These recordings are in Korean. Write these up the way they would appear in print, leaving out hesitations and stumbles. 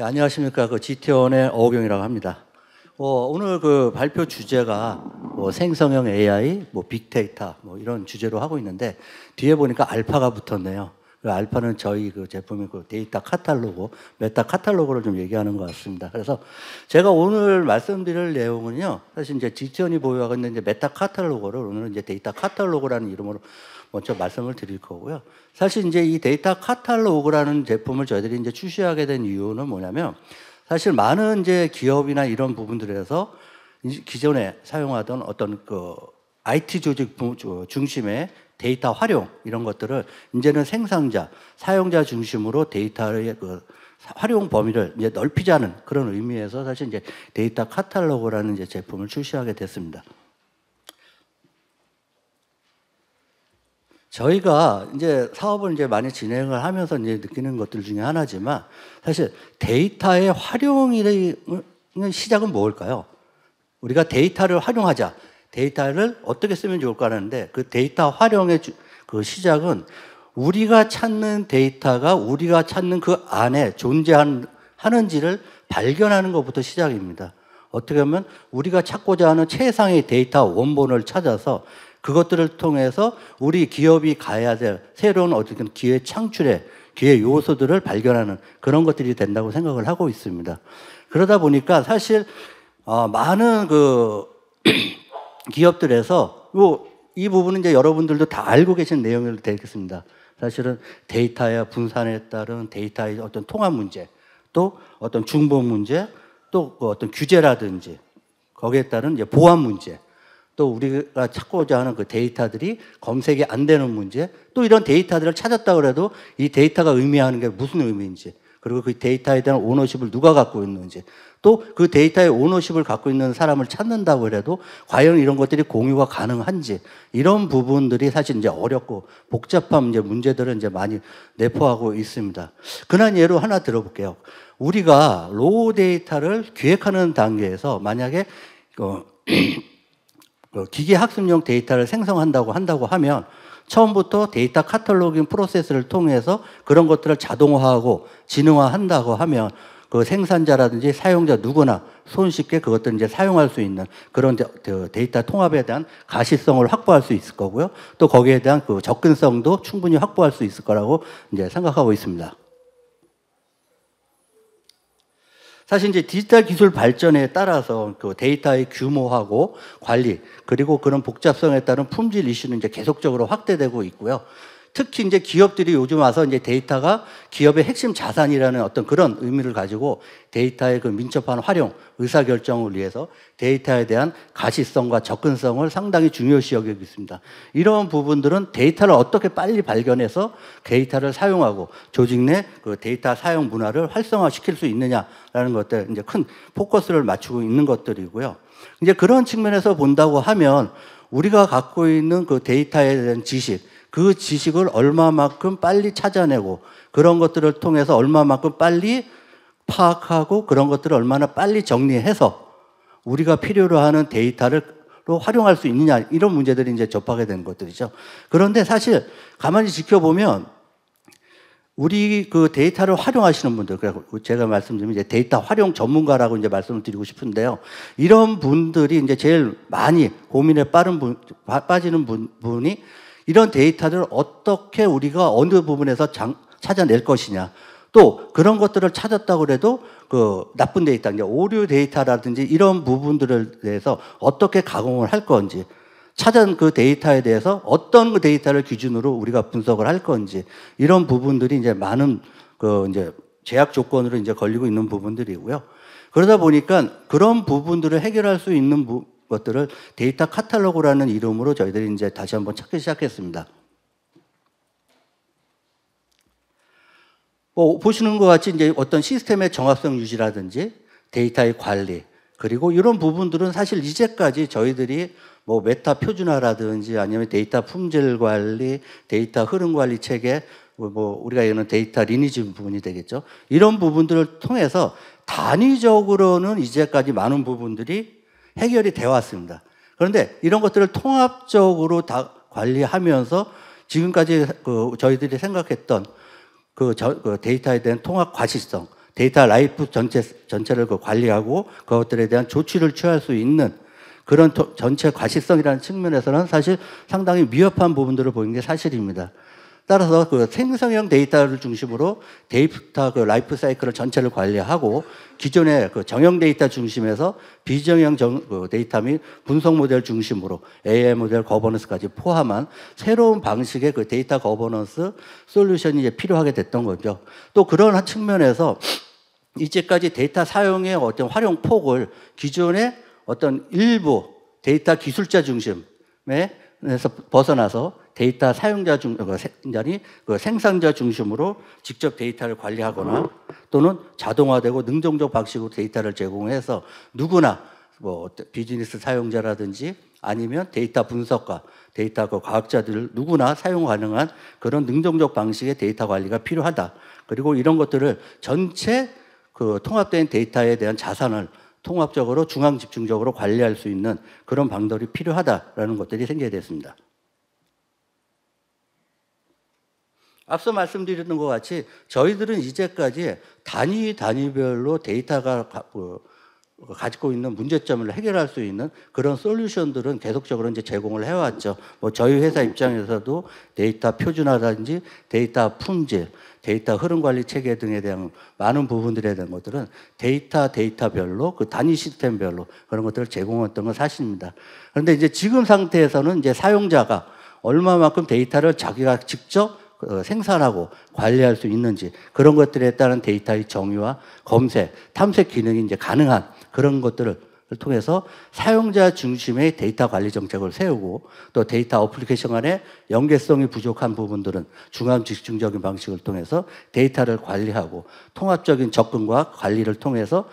안녕하십니까. GT원의 어우경이라고 합니다. 오늘 그 발표 주제가 생성형 AI, 빅데이터 이런 주제로 하고 있는데 뒤에 보니까 알파가 붙었네요. 그 알파는 저희 그 제품의 그 데이터 카탈로그, 메타 카탈로그를 좀 얘기하는 것 같습니다. 그래서 제가 오늘 말씀드릴 내용은요, 사실 이제 GT원이 보유하고 있는 이제 메타 카탈로그를 오늘은 이제 데이터 카탈로그라는 이름으로 먼저 말씀을 드릴 거고요. 사실 이제 이 데이터 카탈로그라는 제품을 저희들이 이제 출시하게 된 이유는 뭐냐면, 사실 많은 이제 기업이나 이런 부분들에서 기존에 사용하던 어떤 그 IT 조직 중심의 데이터 활용 이런 것들을 이제는 생산자, 사용자 중심으로 데이터의 그 활용 범위를 이제 넓히자는 그런 의미에서 사실 이제 데이터 카탈로그라는 이제 제품을 출시하게 됐습니다. 저희가 이제 사업을 이제 많이 진행을 하면서 이제 느끼는 것들 중에 하나지만, 사실 데이터의 활용의 시작은 뭘까요? 우리가 데이터를 활용하자, 데이터를 어떻게 쓰면 좋을까 하는데, 그 데이터 활용의 그 시작은 우리가 찾는 데이터가 우리가 찾는 그 안에 존재하는지를 발견하는 것부터 시작입니다. 어떻게 보면 우리가 찾고자 하는 최상의 데이터 원본을 찾아서 그것들을 통해서 우리 기업이 가야 될 새로운 어떤 기회 창출의 기회 요소들을 발견하는 그런 것들이 된다고 생각을 하고 있습니다. 그러다 보니까 사실 많은 그 기업들에서 이 부분은 이제 여러분들도 다 알고 계신 내용이 되겠습니다. 사실은 데이터의 분산에 따른 데이터의 어떤 통합 문제, 또 어떤 중복 문제, 또 어떤 규제라든지 거기에 따른 이제 보안 문제, 또 우리가 찾고자 하는 그 데이터들이 검색이 안 되는 문제, 또 이런 데이터들을 찾았다 그래도 이 데이터가 의미하는 게 무슨 의미인지, 그리고 그 데이터에 대한 오너십을 누가 갖고 있는지, 또 그 데이터의 오너십을 갖고 있는 사람을 찾는다고 해도 과연 이런 것들이 공유가 가능한지, 이런 부분들이 사실 이제 어렵고 복잡한 이제 문제들을 이제 많이 내포하고 있습니다. 그런 예로 하나 들어볼게요. 우리가 로우 데이터를 기획하는 단계에서 만약에 기계 학습용 데이터를 생성한다고 하면 처음부터 데이터 카탈로깅 프로세스를 통해서 그런 것들을 자동화하고 지능화한다고 하면 그 생산자라든지 사용자 누구나 손쉽게 그것들을 이제 사용할 수 있는 그런 데이터 통합에 대한 가시성을 확보할 수 있을 거고요. 또 거기에 대한 그 접근성도 충분히 확보할 수 있을 거라고 이제 생각하고 있습니다. 사실 이제 디지털 기술 발전에 따라서 그 데이터의 규모하고 관리, 그리고 그런 복잡성에 따른 품질 이슈는 이제 계속적으로 확대되고 있고요. 특히 이제 기업들이 요즘 와서 이제 데이터가 기업의 핵심 자산이라는 어떤 그런 의미를 가지고 데이터의 그 민첩한 활용, 의사결정을 위해서 데이터에 대한 가시성과 접근성을 상당히 중요시 여기고 있습니다. 이런 부분들은 데이터를 어떻게 빨리 발견해서 데이터를 사용하고 조직 내 그 데이터 사용 문화를 활성화시킬 수 있느냐라는 것들 이제 큰 포커스를 맞추고 있는 것들이고요. 이제 그런 측면에서 본다고 하면 우리가 갖고 있는 그 데이터에 대한 지식, 그 지식을 얼마만큼 빨리 찾아내고 그런 것들을 통해서 얼마만큼 빨리 파악하고 그런 것들을 얼마나 빨리 정리해서 우리가 필요로 하는 데이터를 활용할 수 있느냐, 이런 문제들이 이제 접하게 되는 것들이죠. 그런데 사실 가만히 지켜보면 우리 그 데이터를 활용하시는 분들, 그리고 제가 말씀드리면 이제 데이터 활용 전문가라고 이제 말씀을 드리고 싶은데요. 이런 분들이 이제 제일 많이 고민에 빠지는 분이 이런 데이터를 어떻게 우리가 어느 부분에서 찾아낼 것이냐. 또 그런 것들을 찾았다고 해도 그 나쁜 데이터, 이제 오류 데이터라든지 이런 부분들에 대해서 어떻게 가공을 할 건지, 찾은 그 데이터에 대해서 어떤 그 데이터를 기준으로 우리가 분석을 할 건지, 이런 부분들이 이제 많은 그 이제 제약 조건으로 이제 걸리고 있는 부분들이고요. 그러다 보니까 그런 부분들을 해결할 수 있는 것들을 데이터 카탈로그라는 이름으로 저희들이 이제 다시 한번 찾기 시작했습니다. 보시는 것 같이 이제 어떤 시스템의 정확성 유지라든지 데이터의 관리, 그리고 이런 부분들은 사실 이제까지 저희들이 메타 표준화라든지 아니면 데이터 품질 관리, 데이터 흐름 관리 체계, 우리가 얘기하는 데이터 리니지 부분이 되겠죠. 이런 부분들을 통해서 단위적으로는 이제까지 많은 부분들이 해결이 되어 왔습니다. 그런데 이런 것들을 통합적으로 다 관리하면서 지금까지 저희들이 생각했던 그 데이터에 대한 통합 과시성, 데이터 라이프 전체를 관리하고 그것들에 대한 조치를 취할 수 있는 그런 전체 과시성이라는 측면에서는 사실 상당히 미흡한 부분들을 보이는 게 사실입니다. 따라서 그 생성형 데이터를 중심으로 데이터 그 라이프 사이클을 전체를 관리하고 기존의 그 정형 데이터 중심에서 비정형 그 데이터 및 분석 모델 중심으로 AI 모델 거버넌스까지 포함한 새로운 방식의 그 데이터 거버넌스 솔루션이 이제 필요하게 됐던 거죠. 또 그런 한 측면에서 이제까지 데이터 사용의 어떤 활용 폭을 기존의 어떤 일부 데이터 기술자 중심에서 벗어나서 데이터 사용자 생산자 중심으로 직접 데이터를 관리하거나 또는 자동화되고 능동적 방식으로 데이터를 제공해서 누구나 뭐 비즈니스 사용자라든지 아니면 데이터 분석가, 데이터 과학자들 누구나 사용 가능한 그런 능동적 방식의 데이터 관리가 필요하다. 그리고 이런 것들을 전체 그 통합된 데이터에 대한 자산을 통합적으로 중앙 집중적으로 관리할 수 있는 그런 방법이 필요하다라는 것들이 생기게 됐습니다. 앞서 말씀드렸던 것 같이 저희들은 이제까지 단위별로 데이터가 가지고 있는 문제점을 해결할 수 있는 그런 솔루션들은 계속적으로 이제 제공을 해왔죠. 뭐 저희 회사 입장에서도 데이터 표준화라든지 데이터 품질, 데이터 흐름 관리 체계 등에 대한 많은 부분들에 대한 것들은 데이터별로 그 단위 시스템별로 그런 것들을 제공했던 건 사실입니다. 그런데 이제 지금 상태에서는 이제 사용자가 얼마만큼 데이터를 자기가 직접 생산하고 관리할 수 있는지 그런 것들에 따른 데이터의 정의와 검색, 탐색 기능이 이제 가능한 그런 것들을 통해서 사용자 중심의 데이터 관리 정책을 세우고 또 데이터 어플리케이션 간의 연계성이 부족한 부분들은 중앙 집중적인 방식을 통해서 데이터를 관리하고 통합적인 접근과 관리를 통해서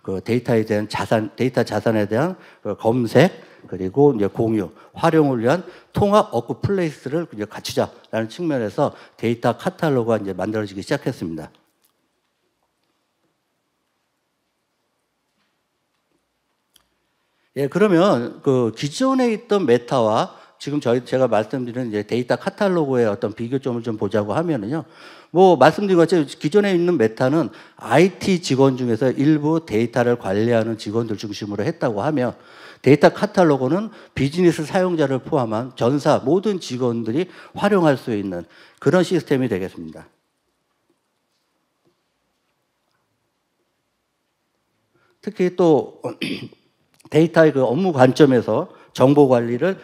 그 데이터에 대한 데이터 자산에 대한 검색 그리고 이제 공유, 활용을 위한 통합 워크 플레이스를 이제 갖추자라는 측면에서 데이터 카탈로그가 이제 만들어지기 시작했습니다. 예, 그러면 그 기존에 있던 메타와 지금 제가 말씀드린 이제 데이터 카탈로그의 어떤 비교점을 좀 보자고 하면은요. 뭐 말씀드린 것처럼 기존에 있는 메타는 IT 직원 중에서 일부 데이터를 관리하는 직원들 중심으로 했다고 하면 데이터 카탈로그는 비즈니스 사용자를 포함한 전사 모든 직원들이 활용할 수 있는 그런 시스템이 되겠습니다. 특히 또 데이터의 그 업무 관점에서 정보 관리를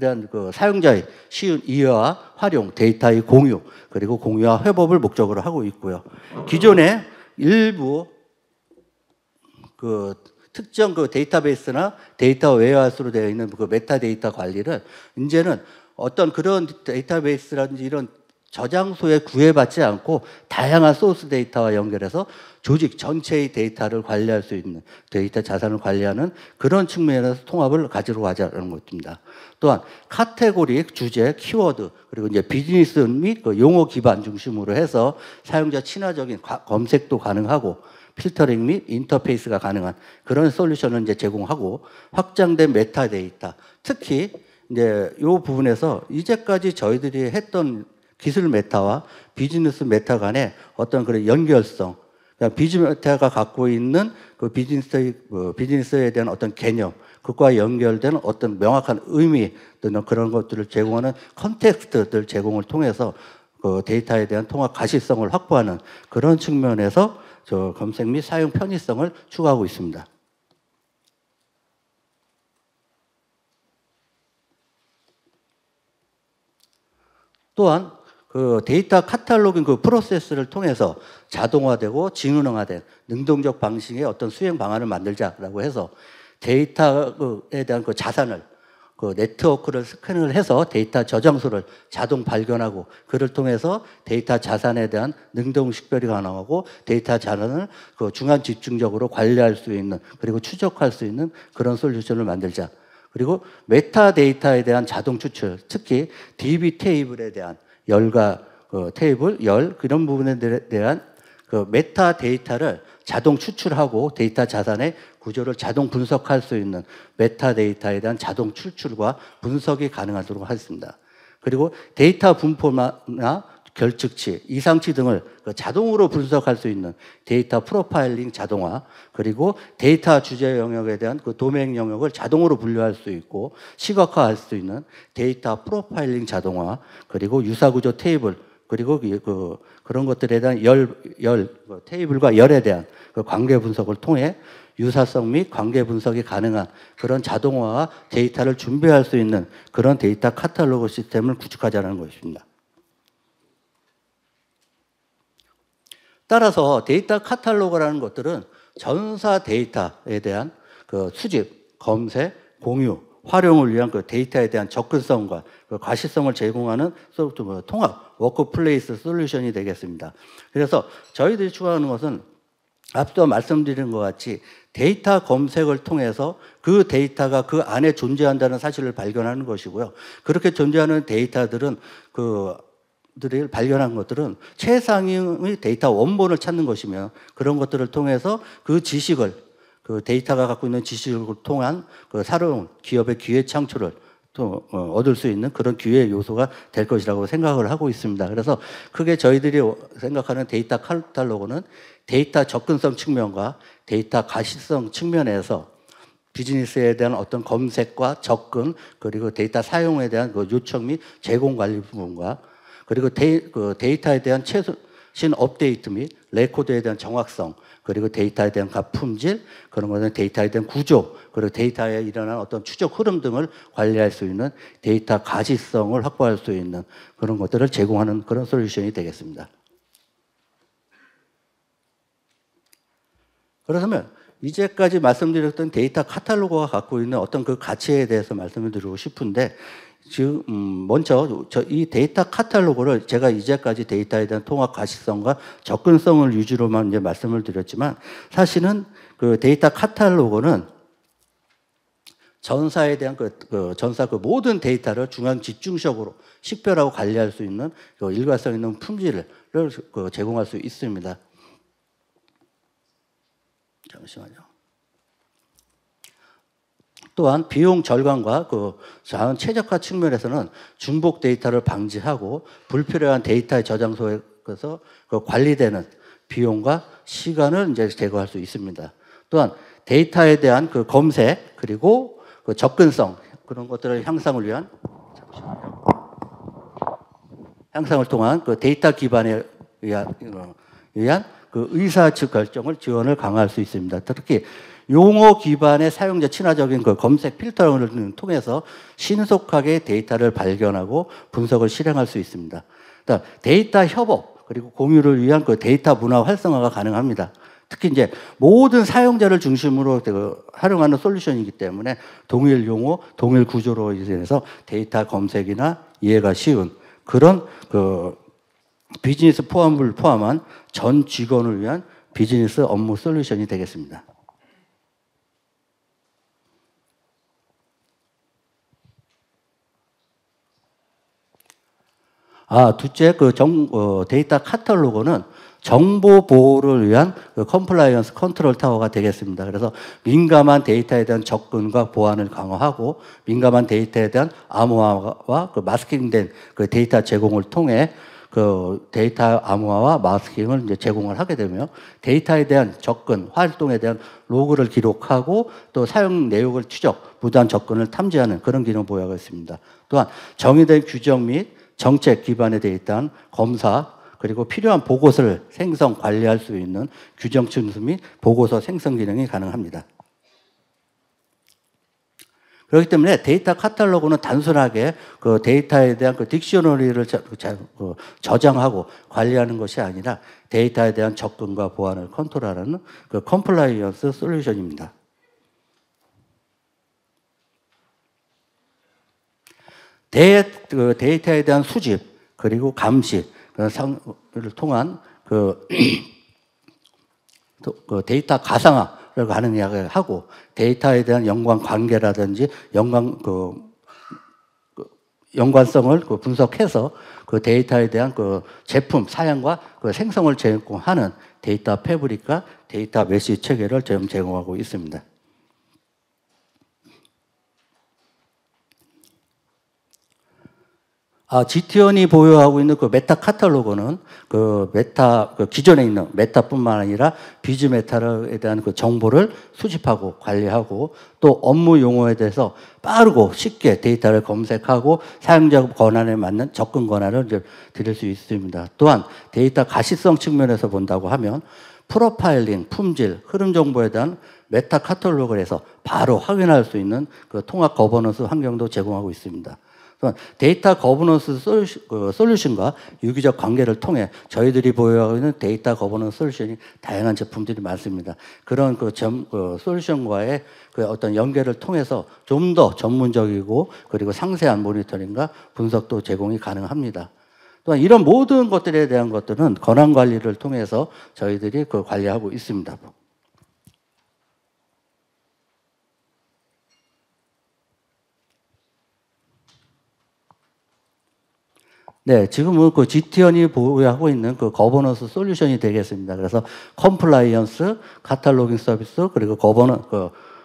대한 그 사용자의 쉬운 이해와 활용, 데이터의 공유, 그리고 공유와 회복을 목적으로 하고 있고요. 기존에 일부 그 특정 그 데이터베이스나 데이터 웨어하우스로 되어 있는 그 메타데이터 관리를 이제는 어떤 그런 데이터베이스라든지 이런 저장소에 구애받지 않고 다양한 소스 데이터와 연결해서 조직 전체의 데이터를 관리할 수 있는 데이터 자산을 관리하는 그런 측면에서 통합을 가지러 가자는 것입니다. 또한 카테고리, 주제, 키워드 그리고 이제 비즈니스 및 그 용어 기반 중심으로 해서 사용자 친화적인 검색도 가능하고 필터링 및 인터페이스가 가능한 그런 솔루션을 이제 제공하고 확장된 메타데이터 특히 이제 이 부분에서 이제까지 저희들이 했던 기술 메타와 비즈니스 메타 간의 어떤 그런 연결성, 비즈니스 메타가 갖고 있는 그 비즈니스에 대한 어떤 개념, 그것과 연결된 어떤 명확한 의미 또는 그런 것들을 제공하는 컨텍스트들 제공을 통해서 그 데이터에 대한 통합 가시성을 확보하는 그런 측면에서 저 검색 및 사용 편의성을 추구하고 있습니다. 또한 그 데이터 카탈로그 그 프로세스를 통해서 자동화되고 지능화된 능동적 방식의 어떤 수행 방안을 만들자라고 해서 데이터에 대한 그 자산을 그 네트워크를 스캔을 해서 데이터 저장소를 자동 발견하고 그를 통해서 데이터 자산에 대한 능동 식별이 가능하고 데이터 자산을 그 중앙 집중적으로 관리할 수 있는 그리고 추적할 수 있는 그런 솔루션을 만들자. 그리고 메타데이터에 대한 자동 추출, 특히 DB 테이블에 대한 열과 테이블, 열 그런 부분에 대한 그 메타데이터를 자동 추출하고 데이터 자산의 구조를 자동 분석할 수 있는 메타데이터에 대한 자동 추출과 분석이 가능하도록 하겠습니다. 그리고 데이터 분포나 결측치, 이상치 등을 자동으로 분석할 수 있는 데이터 프로파일링 자동화, 그리고 데이터 주제 영역에 대한 그 도메인 영역을 자동으로 분류할 수 있고 시각화할 수 있는 데이터 프로파일링 자동화, 그리고 유사구조 테이블, 그리고 그런 것들에 대한 테이블과 열에 대한 그 관계 분석을 통해 유사성 및 관계 분석이 가능한 그런 자동화와 데이터를 준비할 수 있는 그런 데이터 카탈로그 시스템을 구축하자는 것입니다. 따라서 데이터 카탈로그라는 것들은 전사 데이터에 대한 그 수집, 검색, 공유, 활용을 위한 그 데이터에 대한 접근성과 그 과시성을 제공하는 통합 워크플레이스 솔루션이 되겠습니다. 그래서 저희들이 추구하는 것은 앞서 말씀드린 것 같이 데이터 검색을 통해서 그 데이터가 그 안에 존재한다는 사실을 발견하는 것이고요. 그렇게 존재하는 데이터들은 들을 발견한 것들은 최상위의 데이터 원본을 찾는 것이며, 그런 것들을 통해서 그 지식을, 그 데이터가 갖고 있는 지식을 통한 그 새로운 기업의 기회 창출을 또 얻을 수 있는 그런 기회 요소가 될 것이라고 생각을 하고 있습니다. 그래서 크게 저희들이 생각하는 데이터 카탈로그는 데이터 접근성 측면과 데이터 가시성 측면에서 비즈니스에 대한 어떤 검색과 접근, 그리고 데이터 사용에 대한 그 요청 및 제공 관리 부분과, 그리고 데이터에 대한 최신 업데이트 및 레코드에 대한 정확성, 그리고 데이터에 대한 품질, 그런 것은 데이터에 대한 구조, 그리고 데이터에 일어난 어떤 추적 흐름 등을 관리할 수 있는 데이터 가시성을 확보할 수 있는 그런 것들을 제공하는 그런 솔루션이 되겠습니다. 그렇다면 이제까지 말씀드렸던 데이터 카탈로그가 갖고 있는 어떤 그 가치에 대해서 말씀을 드리고 싶은데, 지금 먼저 이 데이터 카탈로그를 제가 이제까지 데이터에 대한 통합 가시성과 접근성을 위주로만 이제 말씀을 드렸지만, 사실은 그 데이터 카탈로그는 전사에 대한 전사 모든 데이터를 중앙 집중적으로 식별하고 관리할 수 있는 일관성 있는 품질을 제공할 수 있습니다. 잠시만요. 또한 비용 절감과 자원 최적화 측면에서는 중복 데이터를 방지하고 불필요한 데이터의 저장소에서 관리되는 비용과 시간을 이제 제거할 수 있습니다. 또한 데이터에 대한 검색, 그리고 접근성, 그런 것들을 향상을 위한 향상을 통한 데이터 기반에 의한 의사 결정을 지원을 강화할 수 있습니다. 특히 용어 기반의 사용자 친화적인 검색 필터를 통해서 신속하게 데이터를 발견하고 분석을 실행할 수 있습니다. 데이터 협업, 그리고 공유를 위한 데이터 문화 활성화가 가능합니다. 특히 이제 모든 사용자를 중심으로 활용하는 솔루션이기 때문에 동일 용어, 동일 구조로 인해서 데이터 검색이나 이해가 쉬운 그런 비즈니스 포함을 포함한 전 직원을 위한 비즈니스 업무 솔루션이 되겠습니다. 둘째, 데이터 카탈로그는 정보 보호를 위한 컴플라이언스 컨트롤 타워가 되겠습니다. 그래서 민감한 데이터에 대한 접근과 보안을 강화하고, 민감한 데이터에 대한 암호화와 마스킹된 데이터 제공을 통해 데이터 암호화와 마스킹을 이제 제공을 하게 되며, 데이터에 대한 접근, 활동에 대한 로그를 기록하고 또 사용 내역을 추적, 무단 접근을 탐지하는 그런 기능 보유하고 있습니다. 또한 정의된 규정 및 정책 기반에 대한 검사, 그리고 필요한 보고서를 생성, 관리할 수 있는 규정 준수 및 보고서 생성 기능이 가능합니다. 그렇기 때문에 데이터 카탈로그는 단순하게 데이터에 대한 딕셔너리를 저장하고 관리하는 것이 아니라 데이터에 대한 접근과 보안을 컨트롤하는 컴플라이언스 솔루션입니다. 데이터에 대한 수집, 그리고 감시, 를 통한 데이터 가상화를 가능하게 하고, 데이터에 대한 연관 관계라든지 연관성을 분석해서 데이터에 대한 제품 사양과 생성을 제공하는 데이터 패브릭과 데이터 메시 체계를 제공하고 있습니다. GTN이 보유하고 있는 그 메타 카탈로그는 그 메타, 그 기존에 있는 메타뿐만 아니라 비즈 메타에 대한 그 정보를 수집하고 관리하고 또 업무 용어에 대해서 빠르고 쉽게 데이터를 검색하고 사용자 권한에 맞는 접근 권한을 이제 드릴 수 있습니다. 또한 데이터 가시성 측면에서 본다고 하면 프로파일링, 품질, 흐름 정보에 대한 메타 카탈로그를 해서 바로 확인할 수 있는 그 통합 거버넌스 환경도 제공하고 있습니다. 데이터 거버넌스 솔루션과 유기적 관계를 통해 저희들이 보유하고 있는 데이터 거버넌스 솔루션이 다양한 제품들이 많습니다. 그런 솔루션과의 그 어떤 연계를 통해서 좀 더 전문적이고 그리고 상세한 모니터링과 분석도 제공이 가능합니다. 또한 이런 모든 것들에 대한 것들은 권한 관리를 통해서 저희들이 그 관리하고 있습니다. 네, 지금은 그 GTN이 보유하고 있는 그 거버넌스 솔루션이 되겠습니다. 그래서 컴플라이언스, 카탈로깅 서비스, 그리고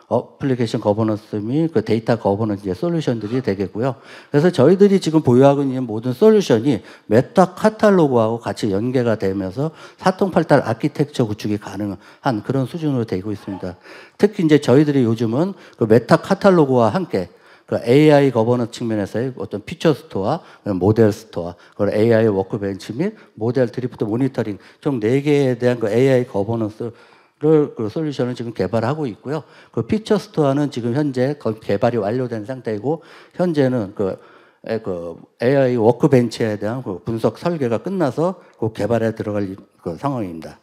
어플리케이션 거버넌스 및 그 데이터 거버넌스 솔루션들이 되겠고요. 그래서 저희들이 지금 보유하고 있는 모든 솔루션이 메타 카탈로그하고 같이 연계가 되면서 사통팔달 아키텍처 구축이 가능한 그런 수준으로 되고 있습니다. 특히 이제 저희들이 요즘은 그 메타 카탈로그와 함께 그 AI 거버넌스 측면에서의 어떤 피처 스토어, 모델 스토어, 그리고 AI 워크벤치 및 모델 드리프트 모니터링 총 4개에 대한 그 AI 거버넌스를 그 솔루션을 지금 개발하고 있고요. 그 피처 스토어는 지금 현재 개발이 완료된 상태이고 현재는 그 AI 워크벤치에 대한 그 분석 설계가 끝나서 그 개발에 들어갈 그 상황입니다.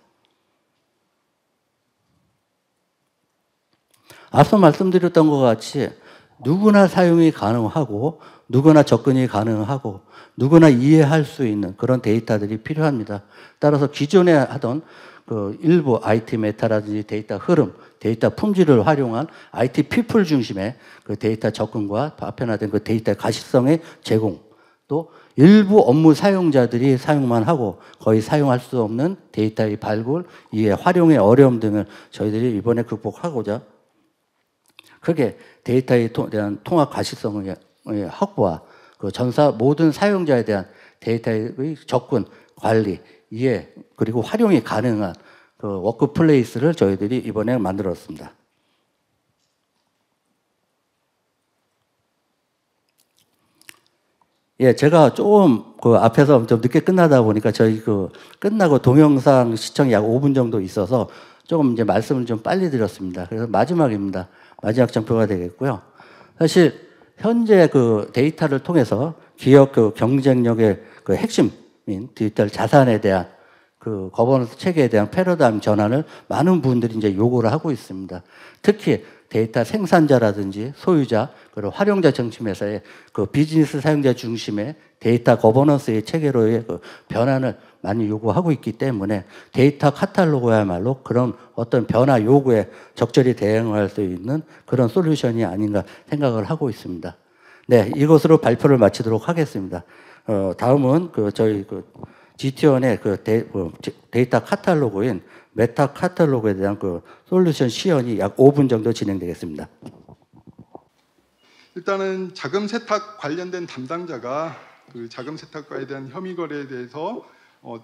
앞서 말씀드렸던 것 같이 누구나 사용이 가능하고 누구나 접근이 가능하고 누구나 이해할 수 있는 그런 데이터들이 필요합니다. 따라서 기존에 하던 그 일부 IT 메타라든지 데이터 흐름, 데이터 품질을 활용한 IT 피플 중심의 그 데이터 접근과 파편화된 그 데이터 가시성의 제공, 또 일부 업무 사용자들이 사용만 하고 거의 사용할 수 없는 데이터의 발굴, 이해, 활용의 어려움 등을 저희들이 이번에 극복하고자 크게 데이터에 대한 통합 가시성의 확보와 그 전사 모든 사용자에 대한 데이터의 접근, 관리, 이해 그리고 활용이 가능한 그 워크플레이스를 저희들이 이번에 만들었습니다. 예, 제가 조금 그 앞에서 좀 늦게 끝나다 보니까 저희 그 끝나고 동영상 시청이 약 5분 정도 있어서 조금 이제 말씀을 좀 빨리 드렸습니다. 그래서 마지막입니다. 마지막 장표가 되겠고요. 사실 현재 그 데이터를 통해서 기업 그 경쟁력의 그 핵심인 디지털 자산에 대한 그 거버넌스 체계에 대한 패러다임 전환을 많은 분들이 이제 요구를 하고 있습니다. 특히 데이터 생산자라든지 소유자 그리고 활용자 중심에서의 그 비즈니스 사용자 중심의 데이터 거버넌스의 체계로의 그 변화를 많이 요구하고 있기 때문에 데이터 카탈로그야말로 그런 어떤 변화 요구에 적절히 대응할 수 있는 그런 솔루션이 아닌가 생각을 하고 있습니다. 네, 이것으로 발표를 마치도록 하겠습니다. 다음은 그 저희 그 GTN의 그 데이터 카탈로그인 메타 카탈로그에 대한 그 솔루션 시연이 약 5분 정도 진행되겠습니다. 일단은 자금 세탁 관련된 담당자가 그 자금 세탁과에 대한 혐의 거래에 대해서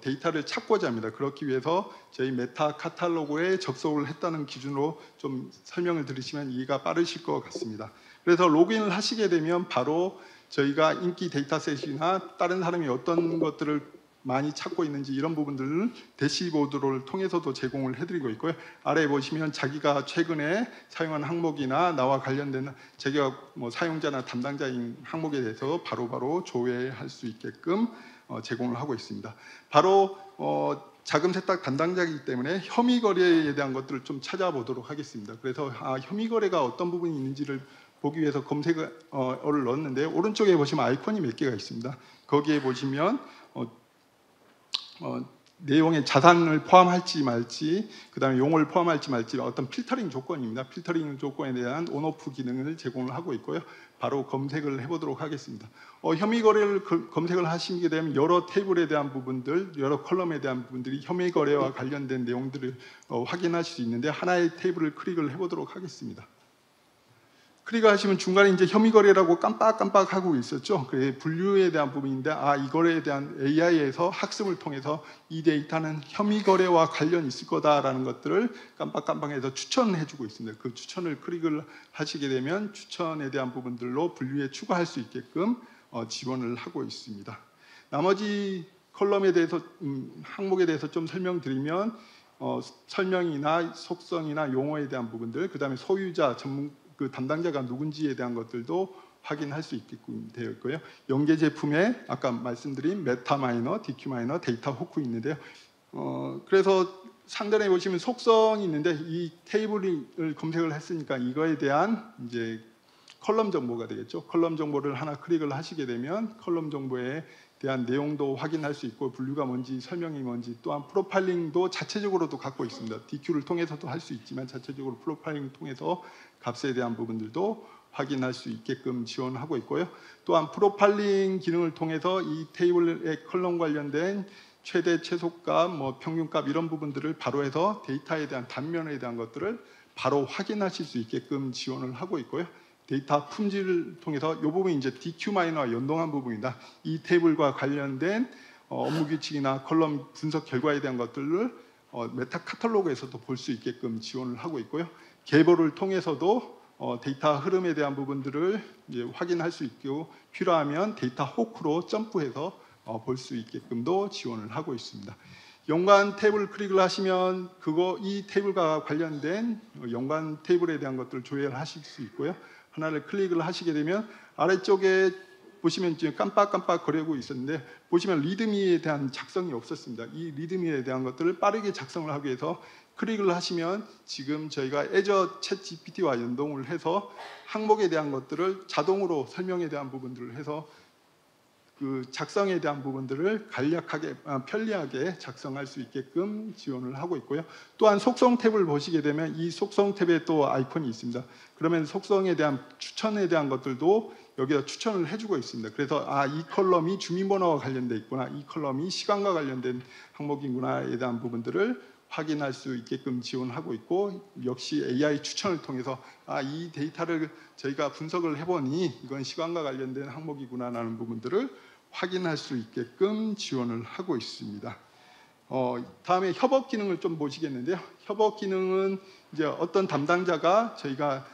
데이터를 찾고자 합니다. 그렇기 위해서 저희 메타 카탈로그에 접속을 했다는 기준으로 좀 설명을 들으시면 이해가 빠르실 것 같습니다. 그래서 로그인을 하시게 되면 바로 저희가 인기 데이터셋이나 다른 사람이 어떤 것들을 많이 찾고 있는지 이런 부분들을 대시보드를 통해서도 제공을 해드리고 있고요. 아래에 보시면 자기가 최근에 사용한 항목이나 나와 관련된 자기가 뭐 사용자나 담당자인 항목에 대해서 바로바로 조회할 수 있게끔 제공을 하고 있습니다. 바로 자금 세탁 담당자이기 때문에 혐의 거래에 대한 것들을 좀 찾아보도록 하겠습니다. 그래서 혐의 거래가 어떤 부분이 있는지를 보기 위해서 검색어를 넣었는데 오른쪽에 보시면 아이콘이 몇 개가 있습니다. 거기에 보시면 내용의 자산을 포함할지 말지, 그 다음에 용어를 포함할지 말지 어떤 필터링 조건입니다. 필터링 조건에 대한 온오프 기능을 제공을 하고 있고요. 바로 검색을 해보도록 하겠습니다. 혐의 거래를 검색을 하시게 되면 여러 테이블에 대한 부분들, 여러 컬럼에 대한 부분들이 혐의 거래와 관련된 내용들을 확인하실 수 있는데 하나의 테이블을 클릭을 해보도록 하겠습니다. 클릭하시면 중간에 이제 혐의 거래라고 깜빡깜빡 하고 있었죠. 그게 분류에 대한 부분인데 이 거래에 대한 AI에서 학습을 통해서 이 데이터는 혐의 거래와 관련이 있을 거다라는 것들을 깜빡깜빡해서 추천해주고 있습니다. 그 추천을 클릭을 하시게 되면 추천에 대한 부분들로 분류에 추가할 수 있게끔 지원을 하고 있습니다. 나머지 컬럼에 대해서 항목에 대해서 좀 설명드리면 설명이나 속성이나 용어에 대한 부분들, 그 다음에 소유자 그 담당자가 누군지에 대한 것들도 확인할 수 있게끔 되어 있고요. 연계 제품에 아까 말씀드린 메타마이너, DQ마이너, 데이터 호크 있는데요. 그래서 상단에 보시면 속성이 있는데 이 테이블을 검색을 했으니까 이거에 대한 이제 컬럼 정보가 되겠죠. 컬럼 정보를 하나 클릭을 하시게 되면 컬럼 정보에 대한 내용도 확인할 수 있고 분류가 뭔지 설명이 뭔지 또한 프로파일링도 자체적으로도 갖고 있습니다. DQ를 통해서도 할 수 있지만 자체적으로 프로파일링 통해서 값에 대한 부분들도 확인할 수 있게끔 지원하고 있고요. 또한 프로파일링 기능을 통해서 이 테이블의 컬럼 관련된 최대 최소값, 평균값 이런 부분들을 바로 해서 데이터에 대한 단면에 대한 것들을 바로 확인하실 수 있게끔 지원을 하고 있고요. 데이터 품질을 통해서 이 부분이 이제 DQ 마이너와 연동한 부분이다. 이 테이블과 관련된 업무 규칙이나 컬럼 분석 결과에 대한 것들을 메타 카탈로그에서도 볼 수 있게끔 지원을 하고 있고요. 계보를 통해서도 데이터 흐름에 대한 부분들을 이제 확인할 수 있고 필요하면 데이터 호크로 점프해서 볼 수 있게끔도 지원을 하고 있습니다. 연관 테이블 클릭을 하시면 이 테이블과 관련된 연관 테이블에 대한 것들을 조회하실 수 있고요. 하나를 클릭을 하시게 되면 아래쪽에 보시면 지금 깜빡깜빡 거리고 있었는데 보시면 리드미에 대한 작성이 없었습니다. 이 리드미에 대한 것들을 빠르게 작성을 하기 위해서 클릭을 하시면 지금 저희가 애저 챗 GPT와 연동을 해서 항목에 대한 것들을 자동으로 설명에 대한 부분들을 해서 그 작성에 대한 부분들을 간략하게 편리하게 작성할 수 있게끔 지원을 하고 있고요. 또한 속성 탭을 보시게 되면 이 속성 탭에 또 아이콘이 있습니다. 그러면 속성에 대한 추천에 대한 것들도 여기다 추천을 해주고 있습니다. 그래서 이 컬럼이 주민번호와 관련돼 있구나, 이 컬럼이 시간과 관련된 항목이구나에 대한 부분들을 확인할 수 있게끔 지원하고 있고 역시 AI 추천을 통해서 이 데이터를 저희가 분석을 해보니 이건 시간과 관련된 항목이구나라는 부분들을 확인할 수 있게끔 지원을 하고 있습니다. 다음에 협업 기능을 좀 보시겠는데요. 협업 기능은 이제 어떤 담당자가 저희가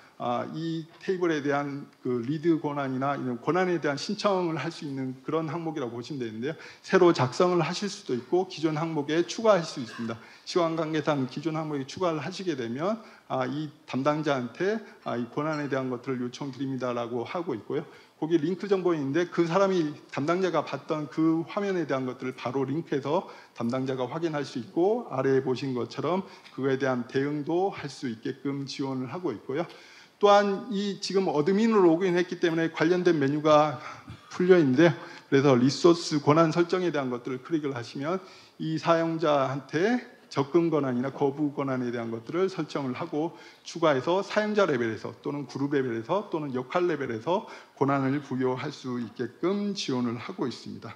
이 테이블에 대한 그 리드 권한이나 이런 권한에 대한 신청을 할 수 있는 그런 항목이라고 보시면 되는데요. 새로 작성을 하실 수도 있고 기존 항목에 추가할 수 있습니다. 시간 관계상 기존 항목에 추가를 하시게 되면 이 담당자한테 이 권한에 대한 것들을 요청드립니다라고 하고 있고요. 거기 링크 정보가 있는데 그 사람이 담당자가 봤던 그 화면에 대한 것들을 바로 링크해서 담당자가 확인할 수 있고 아래에 보신 것처럼 그거에 대한 대응도 할 수 있게끔 지원을 하고 있고요. 또한 이 지금 어드민으로 로그인했기 때문에 관련된 메뉴가 풀려 있는데요. 그래서 리소스 권한 설정에 대한 것들을 클릭을 하시면 이 사용자한테 접근 권한이나 거부 권한에 대한 것들을 설정을 하고 추가해서 사용자 레벨에서 또는 그룹 레벨에서 또는 역할 레벨에서 권한을 부여할 수 있게끔 지원을 하고 있습니다.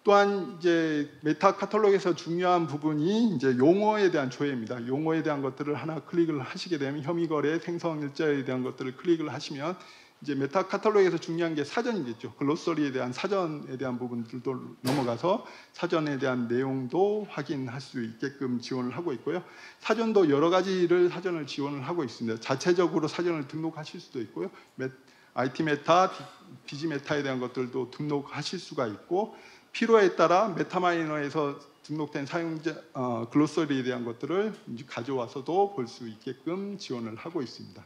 또한 이제 메타 카탈로그에서 중요한 부분이 이제 용어에 대한 조회입니다. 용어에 대한 것들을 하나 클릭을 하시게 되면 혐의 거래, 생성 일자에 대한 것들을 클릭을 하시면 이제 메타 카탈로그에서 중요한 게 사전이겠죠. 글로서리에 대한 사전에 대한 부분들도 넘어가서 사전에 대한 내용도 확인할 수 있게끔 지원을 하고 있고요. 사전도 여러 가지를 사전을 지원을 하고 있습니다. 자체적으로 사전을 등록하실 수도 있고요. IT 메타, 디지 메타에 대한 것들도 등록하실 수가 있고 필요에 따라 메타마이너에서 등록된 사용자 글로서리에 대한 것들을 이제 가져와서도 볼 수 있게끔 지원을 하고 있습니다.